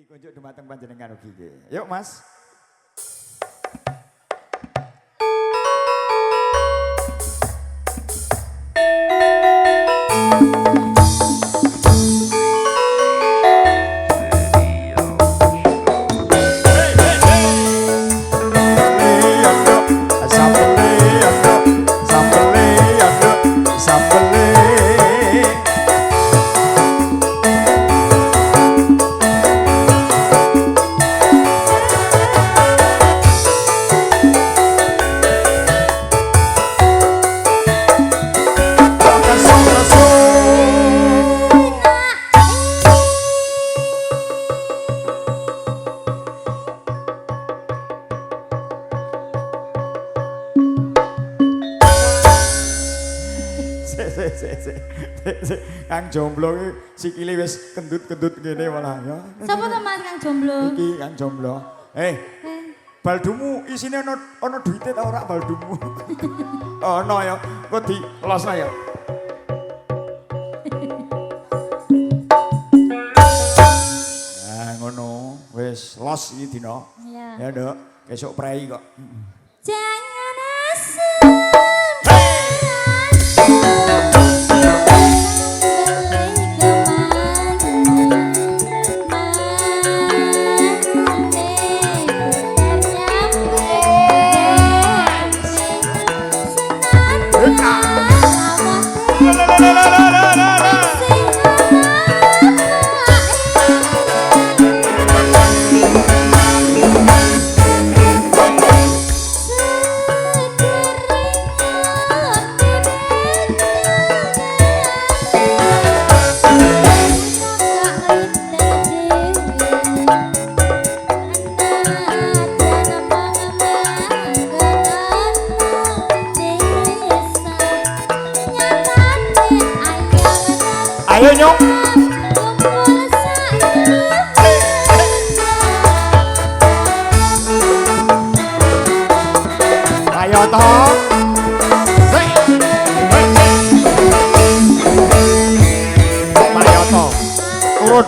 Niki kunjuk dumateng panjenengan ugi nggih. Yuk Mas. Kang jomblo iki sikile wis kendut-kendut ngene malah ya. Sapa to Mas Kang jomblo? Iki Kang jomblo. Baldumu isine ana duite ta ora baldumu? Ana ya, kok dilosno ya. Nah, ngono. Wis los iki dina. Iya. Ya, Nduk. Besok prei kok. Jangan asal. Ayo nyok. Ayo toh. Ayo toh. Turun.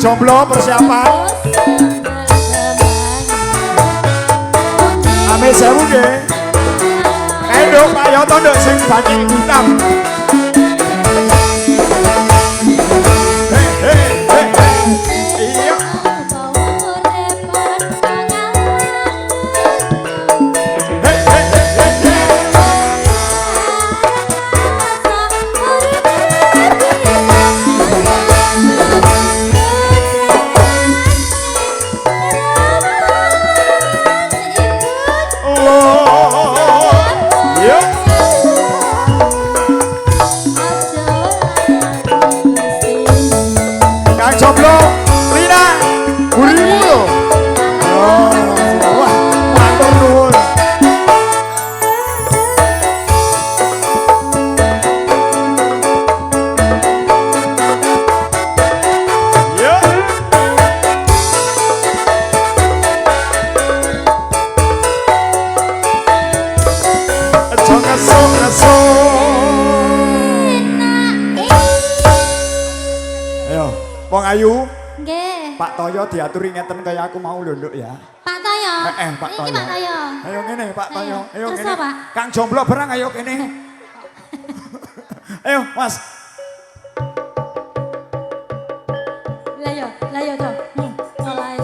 Jomblo persiapan. Ame sewu nggih. Nduk kaya to nduk sing banci hitam. Iya. Jomblo, Lina, Burimu. Oh, wah, matur nuwun. Yo. Aso. Ayo. Wong ayu. Nggih. Pak Toyo diaturi ngeten kaya aku mau lho, Nduk ya. Pak Toyo. Pak Toyo. Iki Pak Toyo. Ayo ngene, Pak Toyo. Ayo Terus ngene. apa? Kang jomblo barang ayo kene. Ayo, Mas. Lah yo to. Mulai.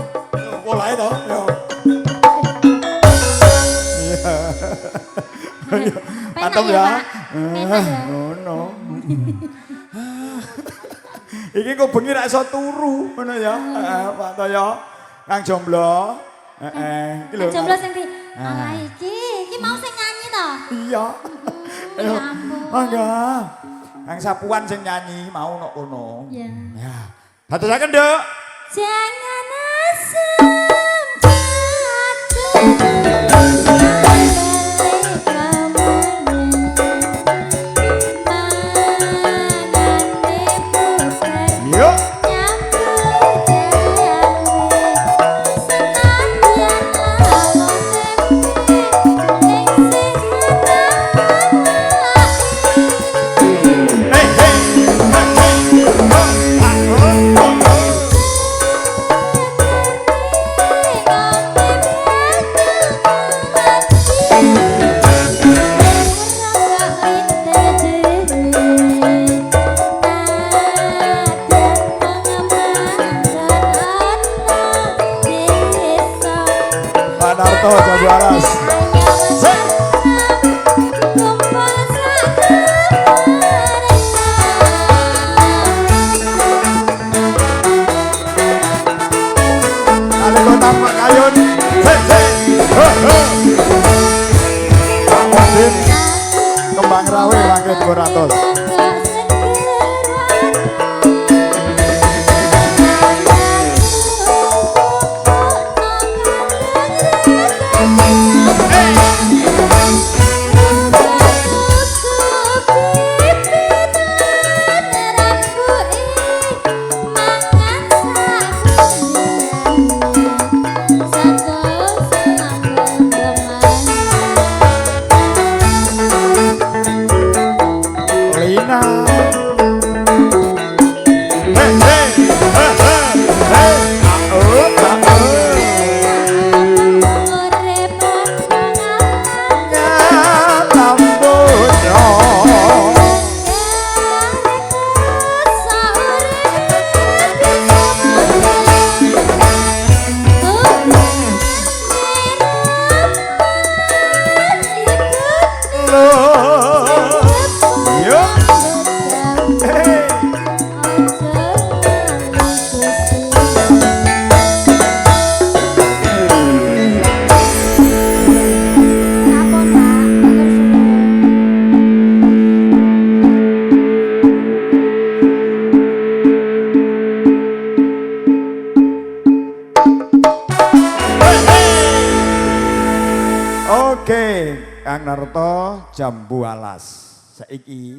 Mulai to. Yo. Iya. Antem ya. Ngono. Iki kok bengi ra iso turu ngono ya. Pak Toyo. Kang jomblo. Iki lho. Jomblo sing di. Ah iki mau sing nyanyi to? Iya. Ayo. Ya ampun. Mangga. Kang Sapuan sing nyanyi mau nok kono. Iya. Ya. Dadosaken, Nduk. Jangan asam Oke, Kang Narto Jambu Alas. Saiki